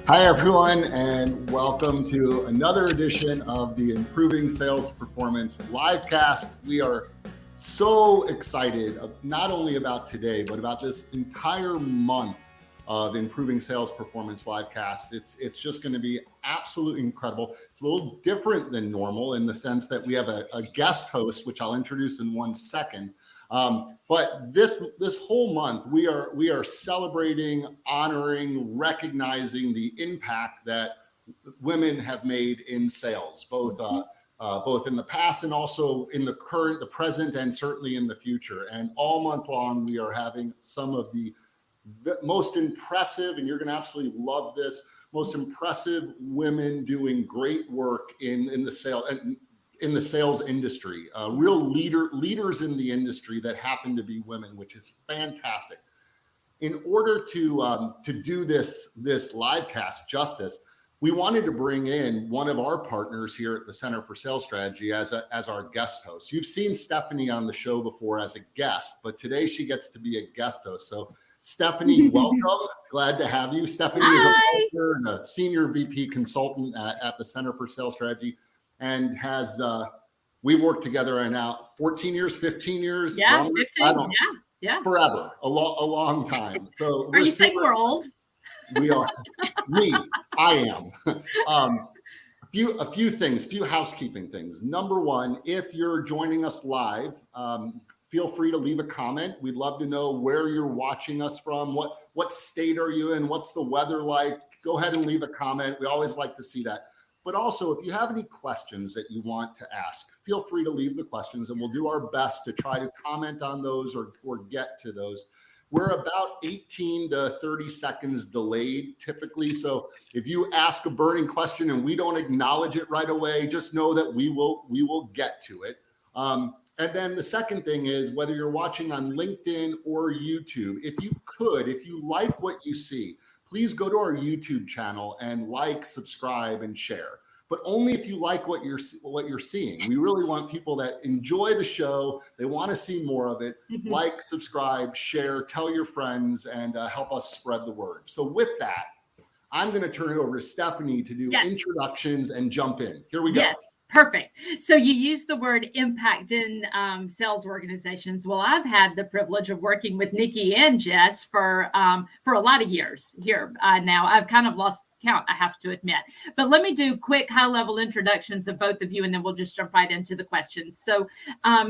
Hi, everyone, and welcome to another edition of the Improving Sales Performance Livecast. We are so excited not only about today, but about this entire month of Improving Sales Performance Livecast. It's just going to be absolutely incredible. It's a little different than normal in the sense that we have a guest host, which I'll introduce in 1 second. But this whole month, we are celebrating, honoring, recognizing the impact that women have made in sales, both in the past and also in the current, the present, and certainly in the future. And all month long, we are having some of the most impressive, and you're going to absolutely love this, most impressive women doing great work in the sales industry, real leaders in the industry that happen to be women, which is fantastic. In order to do this live cast justice, we wanted to bring in one of our partners here at the Center for Sales Strategy as our guest host. You've seen Stephanie on the show before as a guest, but today she gets to be a guest host. So Stephanie, welcome. Glad to have you. Stephanie is a partner and a senior VP consultant at the Center for Sales Strategy. And we've worked together now 14 years, 15 years? Yeah, longer? 15, yeah. Forever, a long time. So are you saying we're old? We are. I am. A few housekeeping things. Number one, if you're joining us live, feel free to leave a comment. We'd love to know where you're watching us from. What state are you in? What's the weather like? Go ahead and leave a comment. We always like to see that. But also, if you have any questions that you want to ask, feel free to leave the questions and we'll do our best to try to comment on those or get to those. We're about 18 to 30 seconds delayed typically. So if you ask a burning question and we don't acknowledge it right away, just know that we will get to it. And then the second thing is whether you're watching on LinkedIn or YouTube, if you like what you see, please go to our YouTube channel and subscribe, and share. But only if you like what you're seeing. We really want people that enjoy the show. They want to see more of it. Mm-hmm. Like, subscribe, share, tell your friends, and help us spread the word. So with that, I'm going to turn it over to Stephanie to do introductions and jump in. Here we go. Yes. Perfect. So you use the word impact in sales organizations. Well, I've had the privilege of working with Nicki and Jess for a lot of years here now. I've kind of lost count, I have to admit. But let me do quick high-level introductions of both of you, and then we'll just jump right into the questions. So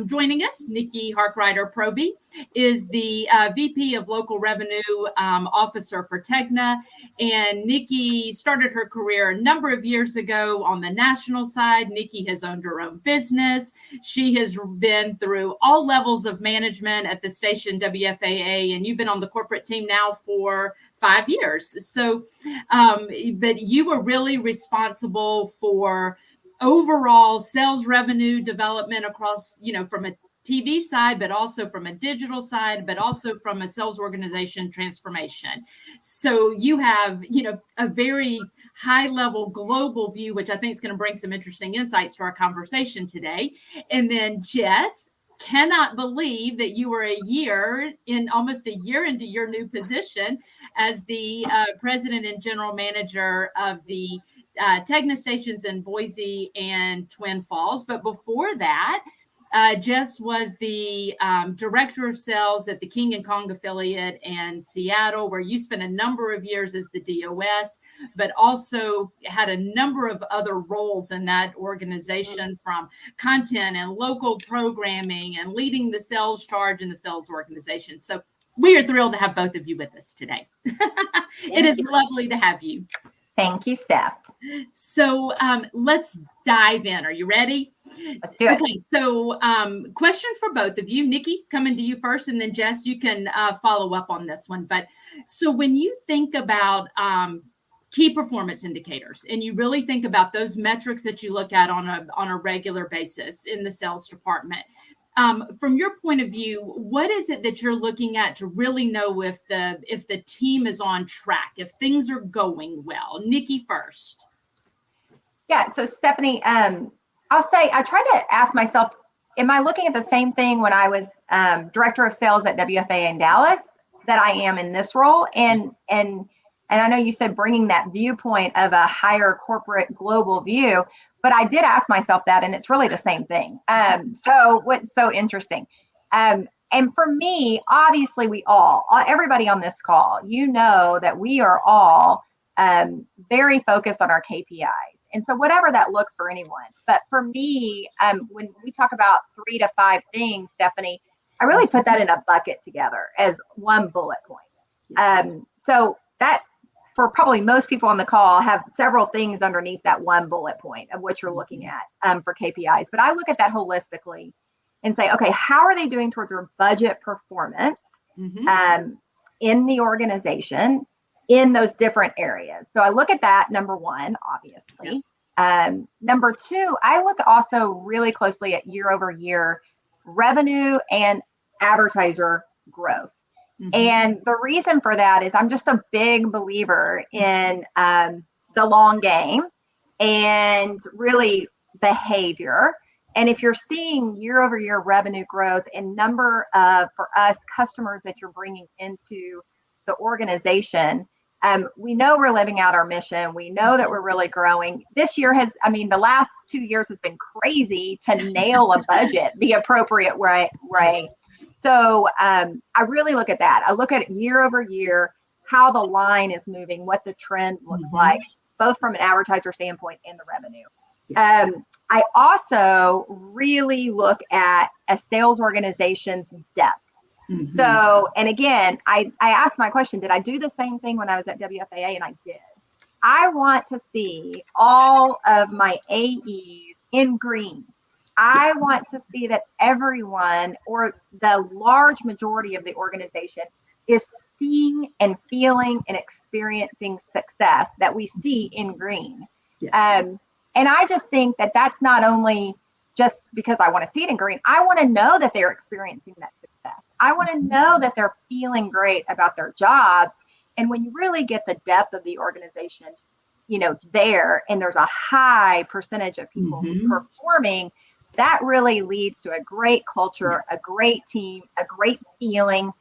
joining us, Nicki Harkrider-Proby is the VP of Local Revenue Officer for Tegna. And Nicki started her career a number of years ago on the national side. Nicki has owned her own business. She has been through all levels of management at the station WFAA, and you've been on the corporate team now for 5 years. So, but you were really responsible for overall sales revenue development across, from a TV side, but also from a digital side, but also from a sales organization transformation. So you have, a very high level global view, which I think is going to bring some interesting insights to our conversation today. And then Jess, cannot believe that you were almost a year into your new position as the president and general manager of the Tegna stations in Boise and Twin Falls. But before that, Jess was the director of sales at the King and Kong affiliate in Seattle, where you spent a number of years as the DOS, but also had a number of other roles in that organization, from content and local programming and leading the sales charge in the sales organization. So we are thrilled to have both of you with us today. It is lovely to have you. Thank you, Steph. So let's dive in. Are you ready? Let's do it. Okay, so question for both of you. Nicki, coming to you first, and then Jess, you can follow up on this one. But so when you think about key performance indicators, and you really think about those metrics that you look at on a regular basis in the sales department, from your point of view, what is it that you're looking at to really know if the team is on track, if things are going well? Nicki first. Yeah. So Stephanie, I'll say I try to ask myself, am I looking at the same thing when I was director of sales at WFA in Dallas that I am in this role? And And I know you said bringing that viewpoint of a higher corporate global view, but I did ask myself that, and it's really the same thing. So what's so interesting? And for me, obviously, everybody on this call, you know that we are all very focused on our KPIs. And so whatever that looks for anyone. But for me, when we talk about 3 to 5 things, Stephanie, I really put that in a bucket together as one bullet point. So that, for probably most people on the call, have several things underneath that one bullet point of what you're looking at for KPIs. But I look at that holistically and say, okay, how are they doing towards their budget performance in the organization in those different areas? So I look at that, number one, obviously. Number two, I look also really closely at year over year revenue and advertiser growth. And the reason for that is I'm just a big believer in the long game and really behavior. And if you're seeing year over year revenue growth and number of, for us, customers that you're bringing into the organization, we know we're living out our mission. We know that we're really growing. This year the last 2 years has been crazy to nail a budget the appropriate way. So I really look at that. I look at it year over year, how the line is moving, what the trend looks like, both from an advertiser standpoint and the revenue. I also really look at a sales organization's depth. So, and again, I asked my question, did I do the same thing when I was at WFAA? And I did. I want to see all of my AEs in green. I want to see that everyone, or the large majority of the organization, is seeing and feeling and experiencing success that we see in green. And I just think that that's not only just because I want to see it in green. I want to know that they're experiencing that success. I want to know that they're feeling great about their jobs. And when you really get the depth of the organization, there, and there's a high percentage of people performing, that really leads to a great culture, a great team, a great feeling.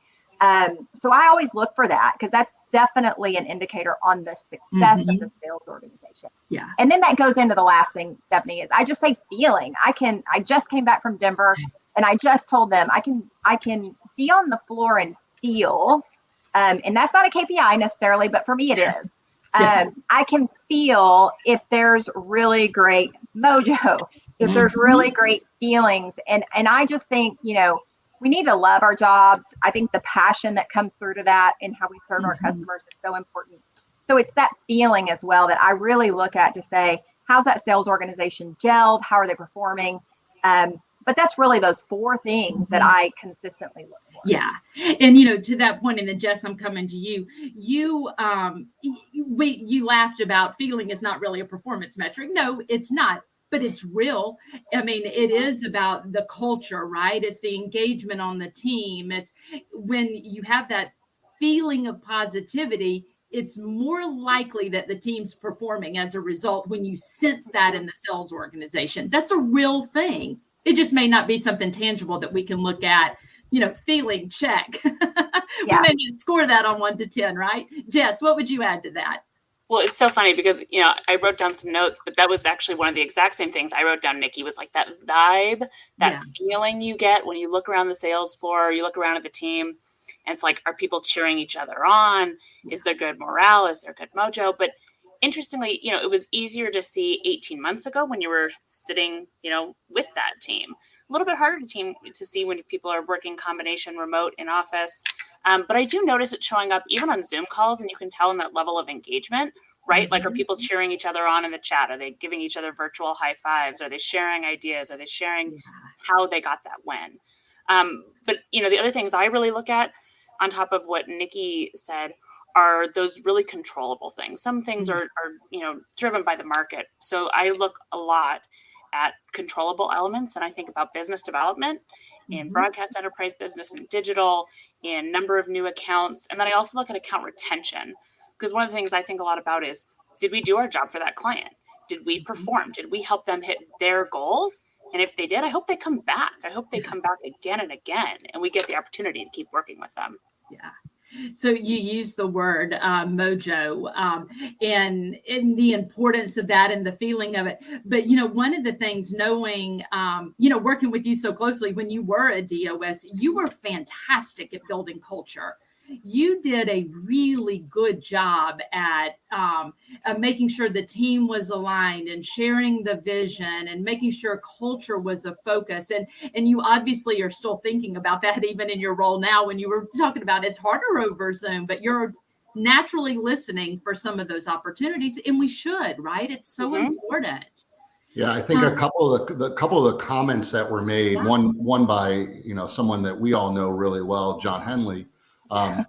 So I always look for that, because that's definitely an indicator on the success of the sales organization. And then that goes into the last thing, Stephanie, is I just say feeling. I just came back from Denver, and I just told them I can be on the floor and feel, and that's not a KPI necessarily, but for me it is. I can feel if there's really great mojo, if there's really great feelings. And I just think, we need to love our jobs. I think the passion that comes through to that and how we serve our customers is so important. So it's that feeling as well that I really look at to say, how's that sales organization gelled? How are they performing? But that's really those 4 things that I consistently look for. Yeah. And, to that point, and then Jess, I'm coming to you. You laughed about feeling is not really a performance metric. No, it's not, but it's real. I mean, it is about the culture, right? It's the engagement on the team. It's when you have that feeling of positivity, it's more likely that the team's performing as a result when you sense that in the sales organization. That's a real thing. It just may not be something tangible that we can look at, feeling check. We may need to score that on 1 to 10, right? Jess, what would you add to that? Well, it's so funny because, I wrote down some notes, but that was actually one of the exact same things I wrote down, Nicki, was like that vibe, that feeling you get when you look around the sales floor, you look around at the team, and it's like, are people cheering each other on? Is there good morale? Is there good mojo? But interestingly, it was easier to see 18 months ago when you were sitting, with that team. A little bit harder to see when people are working combination remote in office. But I do notice it showing up even on Zoom calls, and you can tell in that level of engagement, right? Like, are people cheering each other on in the chat? Are they giving each other virtual high fives? Are they sharing ideas? Are they sharing how they got that win? But, the other things I really look at on top of what Nicki said are those really controllable things. Some things are driven by the market. So I look a lot at controllable elements, and I think about business development in broadcast enterprise business and digital, in number of new accounts. And then I also look at account retention, because one of the things I think a lot about is, did we do our job for that client? Did we perform? Did we help them hit their goals? And if they did, I hope they come back. I hope they come back again and again, and we get the opportunity to keep working with them. Yeah. So you use the word mojo, and the importance of that and the feeling of it. But, one of the things knowing, working with you so closely when you were a DOS, you were fantastic at building culture. You did a really good job at making sure the team was aligned and sharing the vision and making sure culture was a focus. And you obviously are still thinking about that even in your role now when you were talking about it's harder over Zoom, but you're naturally listening for some of those opportunities. And we should, right? It's so important. Yeah, I think a couple of the comments that were made, one by someone that we all know really well, John Henley.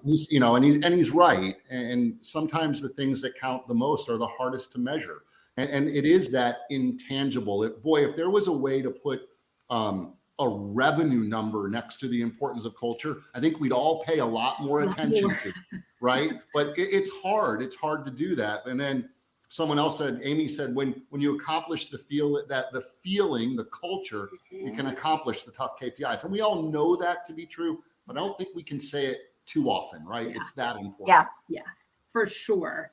He's right. And sometimes the things that count the most are the hardest to measure. And it is that intangible. If there was a way to put a revenue number next to the importance of culture, I think we'd all pay a lot more attention to it, right? But it's hard. It's hard to do that. And then someone else said, Amy said, when you accomplish the feeling, the culture, you can accomplish the tough KPIs. And we all know that to be true, but I don't think we can say it too often, right? It's that important. Yeah, for sure.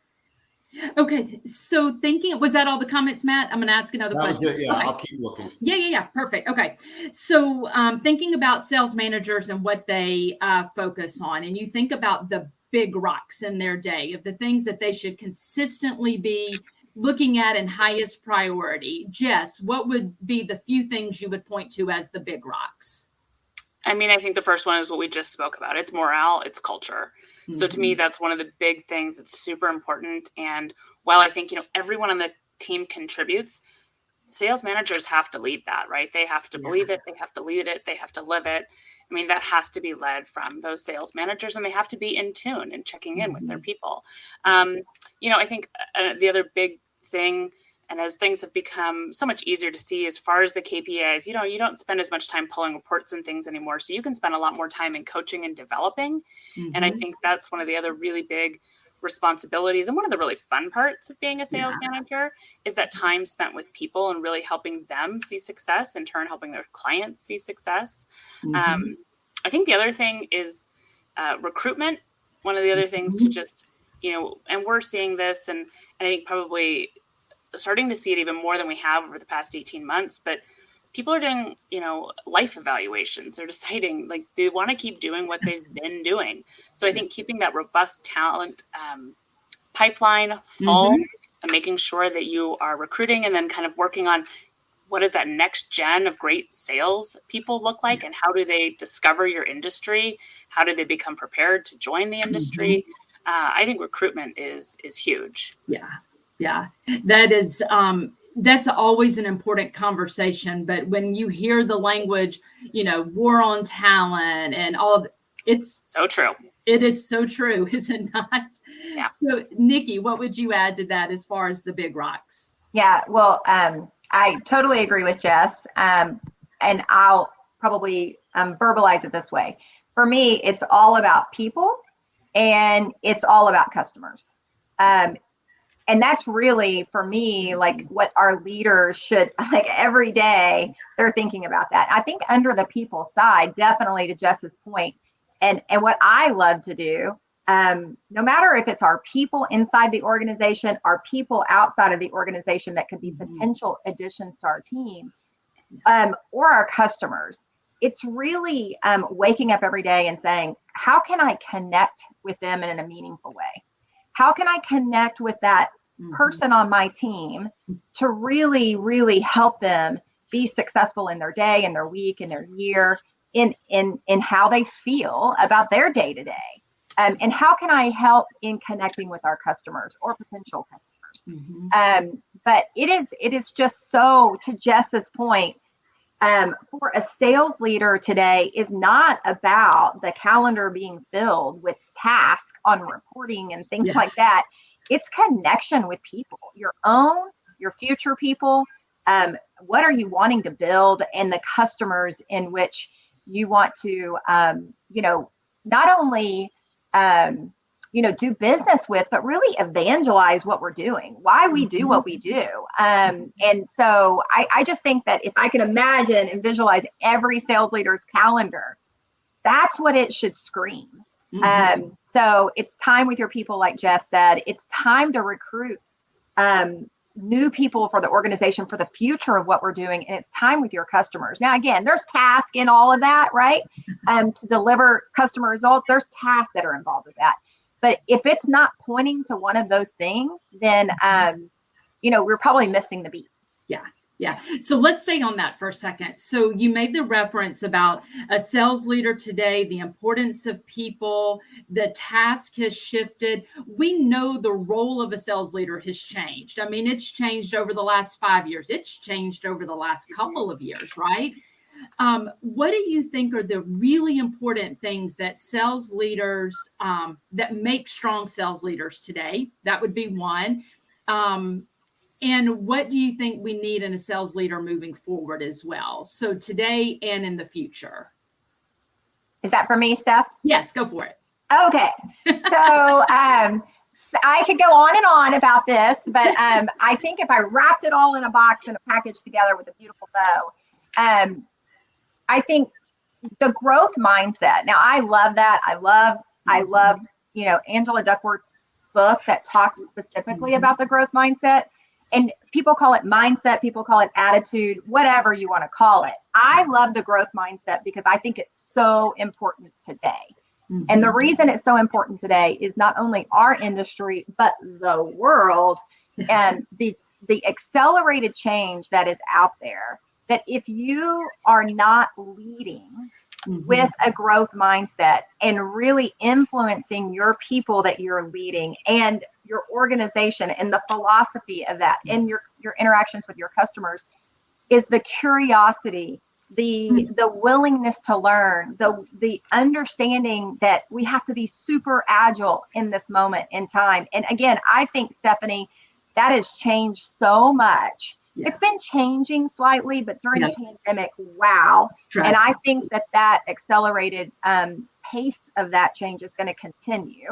Okay, so was that all the comments, Matt? I'm going to ask another question. That was it, yeah, okay. I'll keep looking. Yeah, perfect. Okay, so thinking about sales managers and what they focus on, and you think about the big rocks in their day, of the things that they should consistently be looking at in highest priority. Jess, what would be the few things you would point to as the big rocks? I mean, I think the first one is what we just spoke about. It's morale, it's culture. Mm-hmm. So to me, that's one of the big things. It's super important. And while I think, everyone on the team contributes, sales managers have to lead that, right? They have to believe it. They have to lead it. They have to live it. I mean, that has to be led from those sales managers, and they have to be in tune and checking in with their people. I think the other big thing, and as things have become so much easier to see as far as the KPIs, you don't spend as much time pulling reports and things anymore. So you can spend a lot more time in coaching and developing. Mm-hmm. And I think that's one of the other really big responsibilities. And one of the really fun parts of being a sales manager is that time spent with people and really helping them see success, in turn, helping their clients see success. Mm-hmm. I think the other thing is recruitment. One of the other things to just, and we're seeing this, and I think probably starting to see it even more than we have over the past 18 months, but people are doing, life evaluations. They're deciding they want to keep doing what they've been doing. So I think keeping that robust talent pipeline full and making sure that you are recruiting and then kind of working on what does that next gen of great sales people look like, and how do they discover your industry? How do they become prepared to join the industry? I think recruitment is huge. Yeah, that is, that's always an important conversation. But when you hear the language, war on talent and all of it's so true. It is so true, is it not? Yeah. So, Nicki, what would you add to that as far as the big rocks? Yeah, well, I totally agree with Jess. And I'll probably verbalize it this way. For me, it's all about people and it's all about customers. And that's really, for me, what our leaders should, every day, they're thinking about that. I think under the people side, definitely to Jess's point, and what I love to do, no matter if it's our people inside the organization, our people outside of the organization that could be potential additions to our team, or our customers, it's really waking up every day and saying, how can I connect with them in a meaningful way? How can I connect with that person on my team to really, really help them be successful in their day, in their week, in their year, in how they feel about their day to day? And how can I help in connecting with our customers or potential customers? But it is just so, to Jess's point, for a sales leader today is not about the calendar being filled with tasks on reporting and things like that. It's connection with people, your own, your future people. What are you wanting to build, and the customers in which you want to, not only, do business with, but really evangelize what we're doing, why we do what we do. And so I just think that if I can imagine and visualize every sales leader's calendar, that's what it should scream. So it's time with your people, like Jess said. It's time to recruit new people for the organization for the future of what we're doing. And it's time with your customers. Now, again, there's tasks in all of that, right? To deliver customer results, there's tasks that are involved with that. But if it's not pointing to one of those things, then, we're probably missing the beat. Yeah. So let's stay on that for a second. So you made the reference about a sales leader today, the importance of people, the task has shifted. We know the role of a sales leader has changed. I mean, it's changed over the last 5 years. It's changed over the last couple of years, right? What do you think are the really important things that sales leaders, that make strong sales leaders today? That would be one. And what do you think we need in a sales leader moving forward as well? So today and in the future. Is that for me, Steph? Yes, go for it. Okay. So I could go on and on about this, but I think if I wrapped it all in a box and a package together with a beautiful bow, I think the growth mindset. Now, I love that. I love, Angela Duckworth's book that talks specifically about the growth mindset. And people call it mindset, people call it attitude, whatever you want to call it. I love the growth mindset because I think it's so important today. And the reason it's so important today is not only our industry, but the world and the accelerated change that is out there, that if you are not leading with a growth mindset and really influencing your people that you're leading and your organization and the philosophy of that and your interactions with your customers, is the curiosity, the willingness to learn, the understanding that we have to be super agile in this moment in time. And again, I think, Stephanie, that has changed so much. Yeah. It's been changing slightly, but during the pandemic, wow. And I think that accelerated pace of that change is going to continue.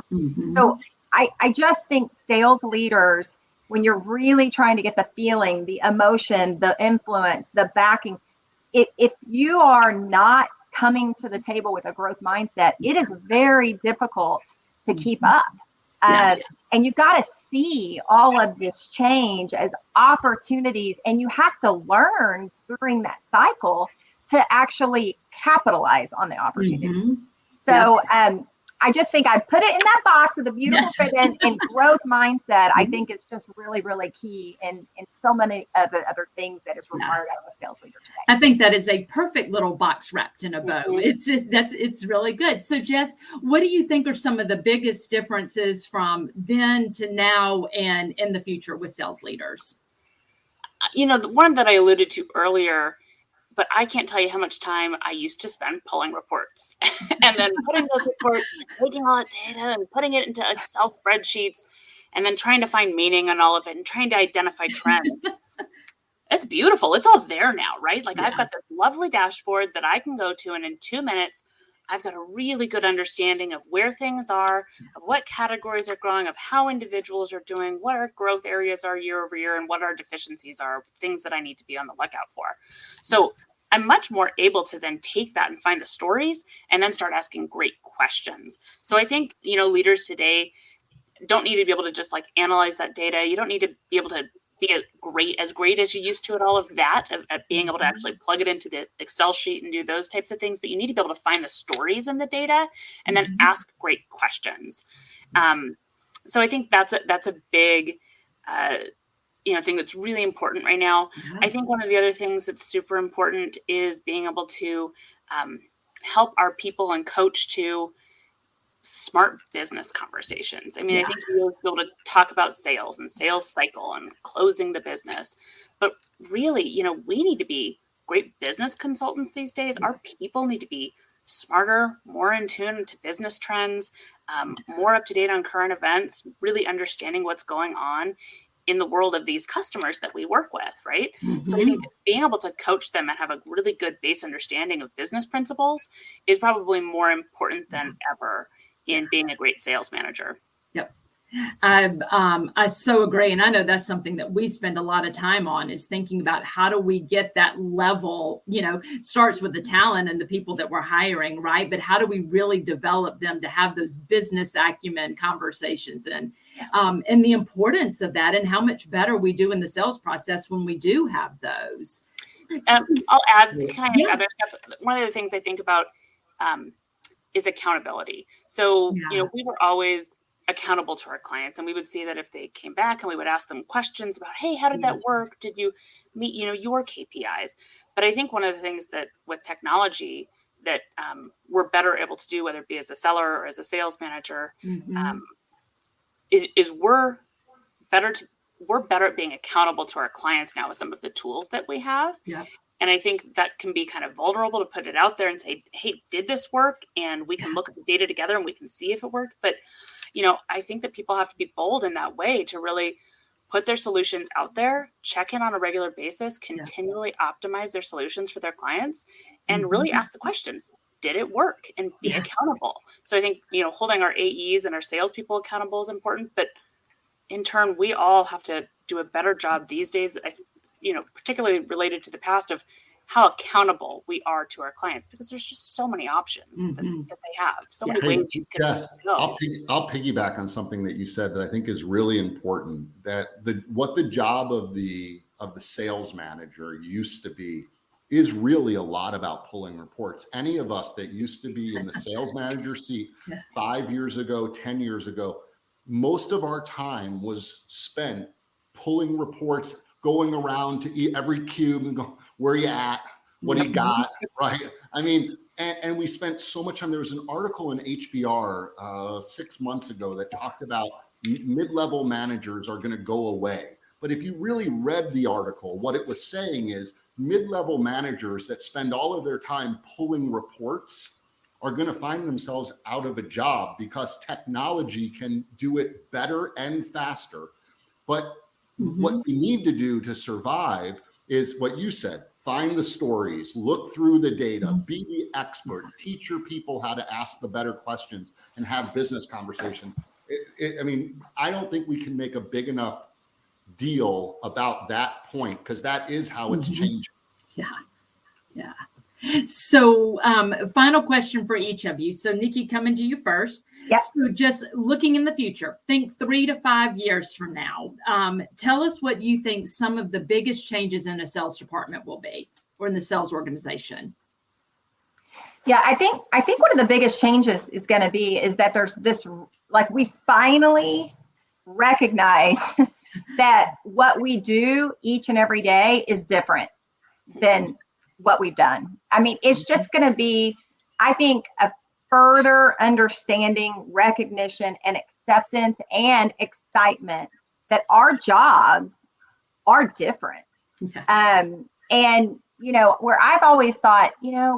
So I just think sales leaders, when you're really trying to get the feeling, the emotion, the influence, the backing, if you are not coming to the table with a growth mindset, it is very difficult to keep up. And you got to see all of this change as opportunities, and you have to learn during that cycle to actually capitalize on the opportunity. So I just think I'd put it in that box with a beautiful ribbon, and growth mindset, I think, is just really, really key in so many of the other things that is required out of a sales leader today. I think that is a perfect little box wrapped in a bow. It's really good. So Jess, what do you think are some of the biggest differences from then to now and in the future with sales leaders? The one that I alluded to earlier, but I can't tell you how much time I used to spend pulling reports and then putting those reports, taking all that data and putting it into Excel spreadsheets and then trying to find meaning on all of it and trying to identify trends. It's beautiful. It's all there now, right? Like I've got this lovely dashboard that I can go to, and in 2 minutes, I've got a really good understanding of where things are, of what categories are growing, of how individuals are doing, what our growth areas are year over year, and what our deficiencies are, things that I need to be on the lookout for. So I'm much more able to then take that and find the stories and then start asking great questions. So I think, leaders today don't need to be able to just analyze that data. You don't need to be able to be as great as you used to at all of that, at being able to actually plug it into the Excel sheet and do those types of things. But you need to be able to find the stories in the data and then ask great questions. So I think that's a big, thing that's really important right now. I think one of the other things that's super important is being able to help our people and coach to smart business conversations. I mean, I think you'll be able to talk about sales and sales cycle and closing the business, but really, we need to be great business consultants these days. Our people need to be smarter, more in tune to business trends, more up to date on current events, really understanding what's going on in the world of these customers that we work with, right? So I think being able to coach them and have a really good base understanding of business principles is probably more important than ever in being a great sales manager. Yep. I so agree. And I know that's something that we spend a lot of time on, is thinking about how do we get that level, starts with the talent and the people that we're hiring, right? But how do we really develop them to have those business acumen conversations, and the importance of that, and how much better we do in the sales process when we do have those. I'll add kind of other stuff. One of the things I think about is accountability. So, we were always accountable to our clients, and we would see that if they came back and we would ask them questions about, hey, how did that work? Did you meet, your KPIs? But I think one of the things that with technology that we're better able to do, whether it be as a seller or as a sales manager, is we're better at being accountable to our clients now with some of the tools that we have. Yeah. And I think that can be kind of vulnerable to put it out there and say, hey, did this work? And we can look at the data together and we can see if it worked. But, I think that people have to be bold in that way to really put their solutions out there, check in on a regular basis, continually optimize their solutions for their clients, and really ask the questions. Did it work? And be accountable. So I think, holding our AEs and our salespeople accountable is important. But in turn, we all have to do a better job these days, particularly related to the past, of how accountable we are to our clients, because there's just so many options that they have, so many ways you can go. I'll piggyback on something that you said that I think is really important, that what the job of the sales manager used to be is really a lot about pulling reports. Any of us that used to be in the sales manager seat 5 years ago, 10 years ago, most of our time was spent pulling reports, going around to every cube and go, where you at? What do you got? Right. I mean, and we spent so much time. There was an article in HBR 6 months ago that talked about mid-level managers are going to go away. But if you really read the article, what it was saying is mid-level managers that spend all of their time pulling reports are going to find themselves out of a job, because technology can do it better and faster. But what we need to do to survive is what you said: find the stories, look through the data, be the expert, teach your people how to ask the better questions and have business conversations. I don't think we can make a big enough deal about that point, because that is how it's changing. Yeah. So final question for each of you. So Nicki, coming to you first. Yep. So just looking in the future, think 3 to 5 years from now, tell us what you think some of the biggest changes in a sales department will be, or in the sales organization. Yeah, I think one of the biggest changes is going to be is that there's this, we finally recognize that what we do each and every day is different than what we've done. It's just going to be, I think, a further understanding, recognition, and acceptance and excitement that our jobs are different. Where I've always thought,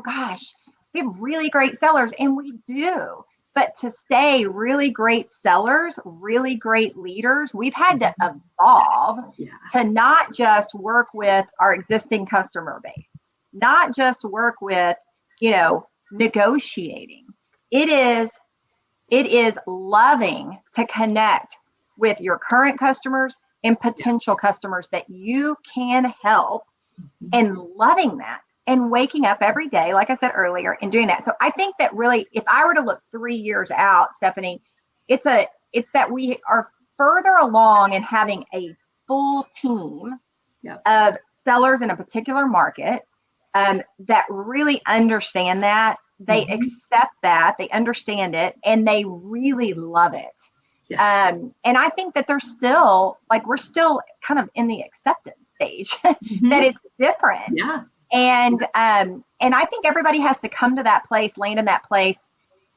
gosh, we have really great sellers, and we do. But to stay really great sellers, really great leaders, we've had to evolve to not just work with our existing customer base, not just work with, negotiating. It is loving to connect with your current customers and potential customers that you can help, and loving that and waking up every day, like I said earlier, and doing that. So I think that really, if I were to look 3 years out, Stephanie, it's that we are further along in having a full team of sellers in a particular market that really understand that. They accept that, they understand it, and they really love it. And I think that there's still, we're still kind of in the acceptance stage that it's different. And I think everybody has to come to that place, land in that place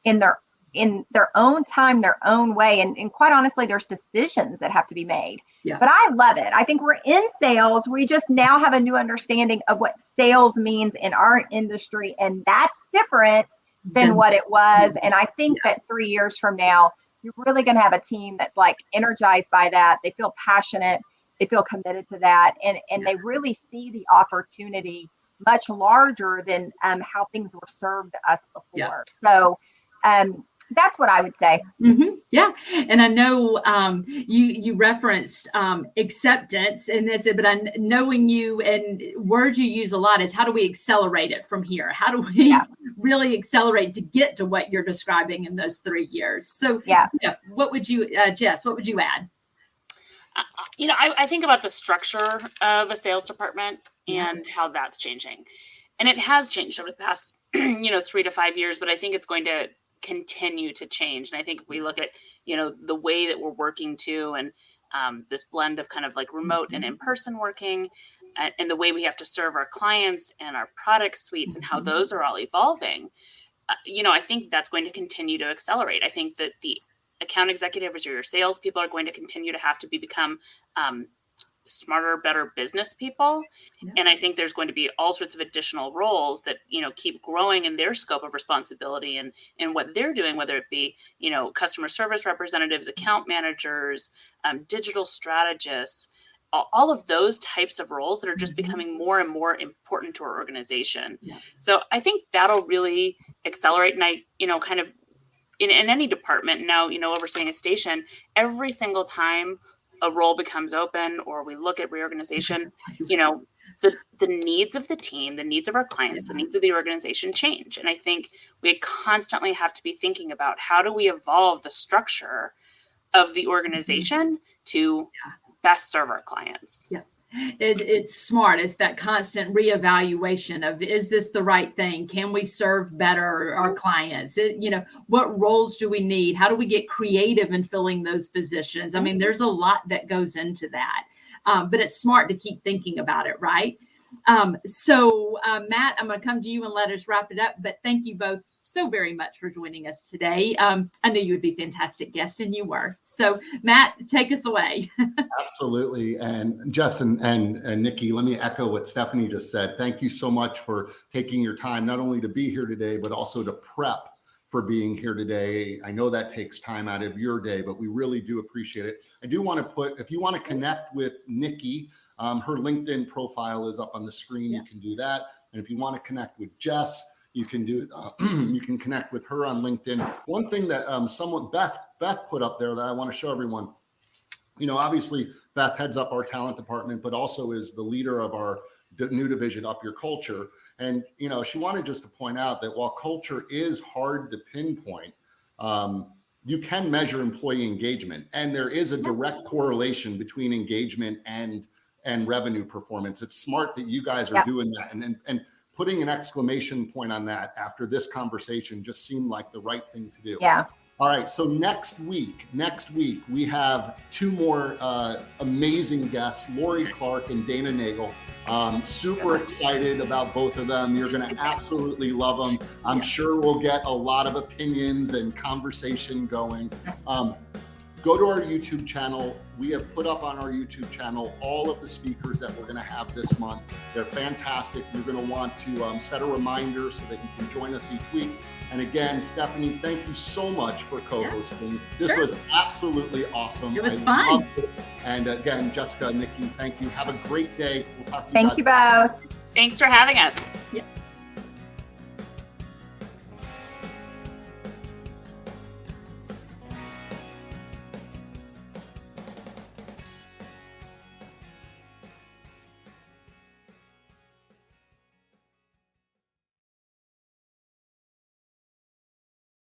in their own time, their own way. And quite honestly, there's decisions that have to be made. But I love it. I think we're in sales. We just now have a new understanding of what sales means in our industry. And that's different than what it was. And I think that 3 years from now, you're really going to have a team that's energized by that. They feel passionate. They feel committed to that. And they really see the opportunity much larger than how things were served to us before. So That's what I would say. Yeah. And I know you referenced acceptance in this, but knowing you and words you use a lot is how do we accelerate it from here? How do we really accelerate to get to what you're describing in those 3 years? So what would you, Jess, what would you add? I think about the structure of a sales department and how that's changing. And it has changed over the past, 3 to 5 years, but I think it's going to continue to change. And I think if we look at, the way that we're working too, and this blend of kind of like remote and in-person working, and the way we have to serve our clients and our product suites and how those are all evolving, I think that's going to continue to accelerate. I think that the account executives or your salespeople are going to continue to have to become smarter, better business people. Yeah. And I think there's going to be all sorts of additional roles that, keep growing in their scope of responsibility and what they're doing, whether it be, customer service representatives, account managers, digital strategists, all of those types of roles that are just becoming more and more important to our organization. Yeah. So I think that'll really accelerate. And I, kind of in any department now, overseeing a station, every single time a role becomes open or we look at reorganization, the needs of the team, the needs of our clients, the needs of the organization change. And I think we constantly have to be thinking about how do we evolve the structure of the organization to best serve our clients. Yeah. It's smart. It's that constant reevaluation of, is this the right thing? Can we serve better our clients? What roles do we need? How do we get creative in filling those positions? I mean, there's a lot that goes into that, but it's smart to keep thinking about it, right? So Matt, I'm going to come to you and let us wrap it up, but thank you both so very much for joining us today. I knew you would be a fantastic guest, and you were. So Matt, take us away. Absolutely. And Jess and Nicki, let me echo what Stephanie just said. Thank you so much for taking your time, not only to be here today, but also to prep for being here today. I know that takes time out of your day, but we really do appreciate it. I do want to if you want to connect with Nicki, her LinkedIn profile is up on the screen. You can do that. And if you want to connect with Jess, you can do. You can connect with her on LinkedIn. One thing that Beth put up there that I want to show everyone. Obviously Beth heads up our talent department, but also is the leader of our new division, Up Your Culture. And she wanted just to point out that while culture is hard to pinpoint, you can measure employee engagement, and there is a direct correlation between engagement and revenue performance. It's smart that you guys are doing that, and putting an exclamation point on that after this conversation just seemed like the right thing to do. Yeah. All right. So next week, we have 2 more amazing guests, Lori Clark and Dana Nagel. Super excited about both of them. You're going to absolutely love them. I'm sure we'll get a lot of opinions and conversation going. Go to our YouTube channel. We have put up on our YouTube channel all of the speakers that we're going to have this month. They're fantastic. You're going to want to set a reminder so that you can join us each week. And again, Stephanie, thank you so much for co-hosting. This was absolutely awesome. It was fun. And again, Jessica, Nicki, thank you. Have a great day. We'll talk to you guys. Thank you both. Thanks for having us. Yeah.